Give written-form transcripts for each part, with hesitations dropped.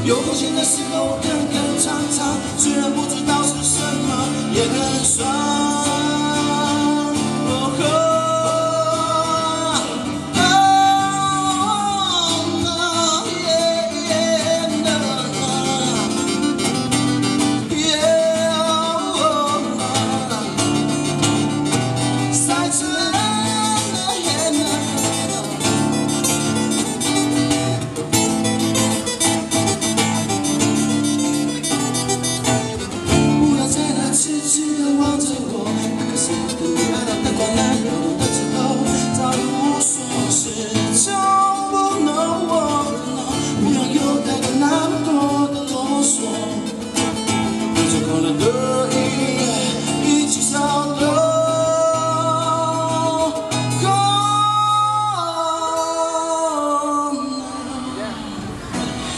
有空闲的时候跟唱唱，虽然不知道是什么，也很爽。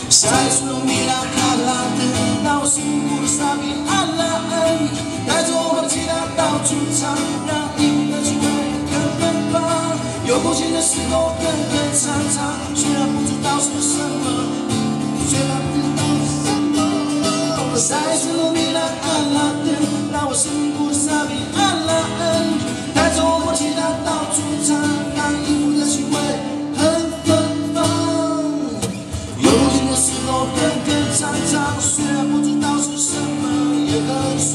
塞苏米拉卡拉的，让我幸福的傻逼阿拉恩，带着我的吉他到处唱，让音乐气氛更奔放。有空闲的时候跟唱唱，虽然不知道是什么，虽然不知道是什么。塞苏米拉卡拉的，让我幸福的傻逼阿拉恩，带着我的吉他到处唱，让音乐气氛。唱唱，虽然不知道是什么，也很爽。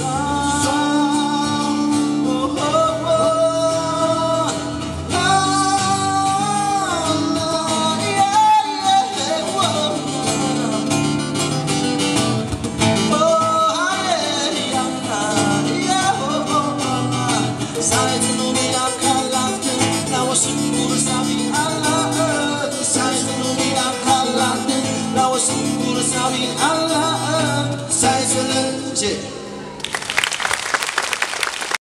塞子努米拉卡拉特，让我幸福的傻逼阿拉恩。塞子努米拉卡拉特，让我幸福的傻逼阿拉恩。塞子人，谢谢。